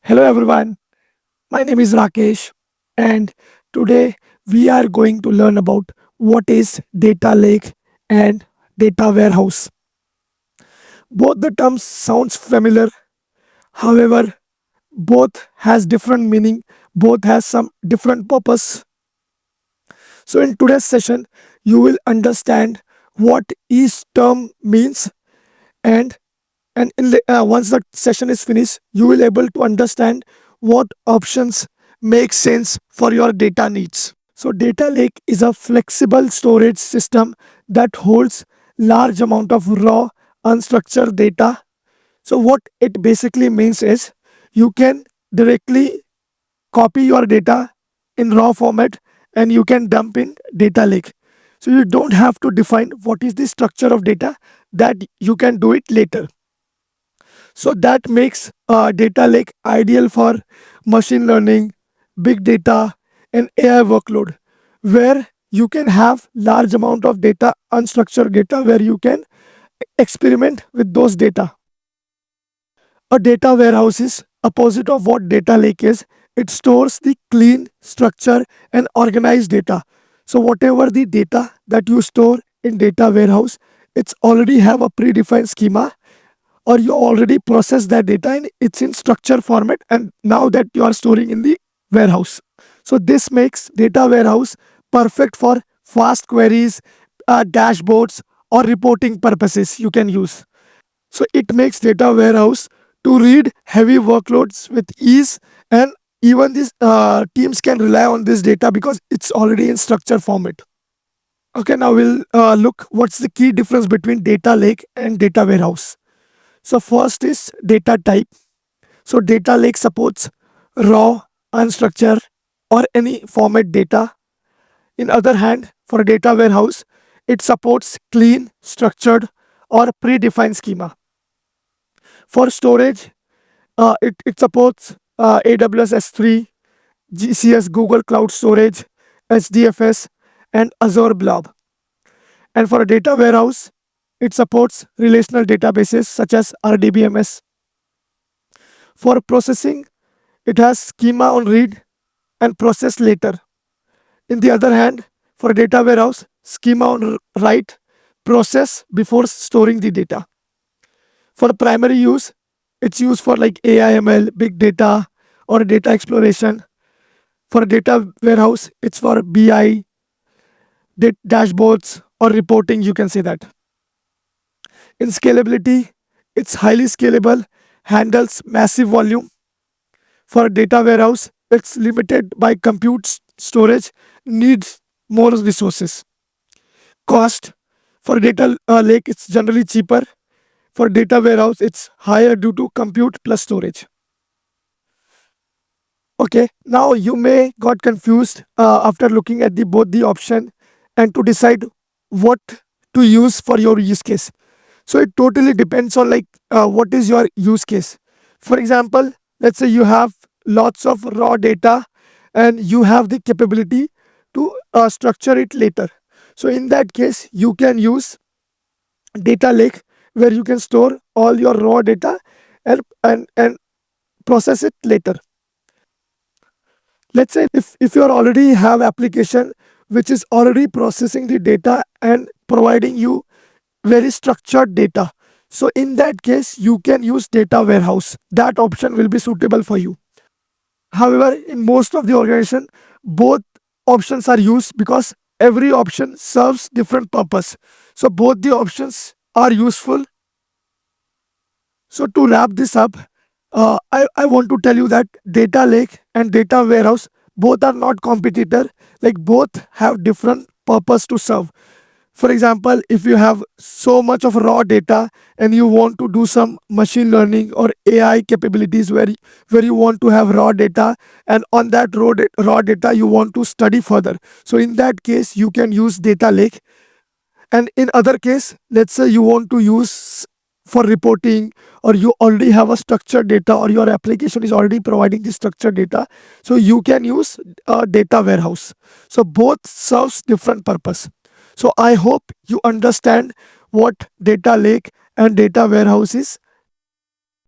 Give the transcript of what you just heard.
Hello everyone, my name is Rakesh and today we are going to learn about what is data lake and data warehouse. Both the terms sounds familiar, however both has different meaning, both has some different purpose. So in today's session you will understand what each term means and once the session is finished you will able to understand what options make sense for your data needs. So data lake is a flexible storage system that holds large amount of raw unstructured data. So what it basically means is you can directly copy your data in raw format and you can dump in data lake. So you don't have to define what is the structure of data, that you can do it later. So that makes data lake ideal for machine learning, big data, and AI workload, where you can have large amount of data, unstructured data, where you can experiment with those data. A data warehouse is opposite of what data lake is. It stores the clean, structure, and organized data. So whatever the data that you store in data warehouse, it's already have a predefined schema, or you already process that data and it's in structure format, and now that you are storing in the warehouse. So this makes data warehouse perfect for fast queries, dashboards, or reporting purposes you can use. So it makes data warehouse to read heavy workloads with ease, and even these teams can rely on this data because it's already in structure format. Okay, now we'll look what's the key difference between data lake and data warehouse. So first is data type. So data lake supports raw, unstructured, or any format data. In other hand, for data warehouse, it supports clean, structured, or predefined schema. For storage, it supports AWS S3, GCS Google Cloud Storage, SDFS, and Azure Blob. And for a data warehouse, it supports relational databases such as RDBMS. For processing, it has schema on read and process later. In the other hand, for a data warehouse, schema on write, process before storing the data. For primary use, it's used for like AI/ML, big data, or data exploration. For a data warehouse, it's for BI, dashboards, or reporting, you can say that. In scalability, it's highly scalable, handles massive volume. For a data warehouse, it's limited by compute storage, needs more resources. Cost for data lake, it's generally cheaper. For data warehouse, it's higher due to compute plus storage. Okay, now you may got confused after looking at the both the option and to decide what to use for your use case. So it totally depends on like what is your use case. For example, let's say you have lots of raw data and you have the capability to structure it later. So in that case, you can use data lake, where you can store all your raw data and process it later. Let's say if you already have application which is already processing the data and providing you very structured data, so in that case you can use data warehouse. That option will be suitable for you. However, in most of the organization, both options are used because every option serves different purpose. So both the options are useful. So to wrap this up, I want to tell you that data lake and data warehouse both are not competitor. Like both have different purpose to serve. For example, if you have so much of raw data and you want to do some machine learning or AI capabilities, where you want to have raw data, and on that raw data you want to study further, so in that case you can use data lake. And in other case, let's say you want to use for reporting, or you already have a structured data, or your application is already providing the structured data, so you can use a data warehouse. So both serves different purpose. So I hope you understand what data lake and data warehouse is,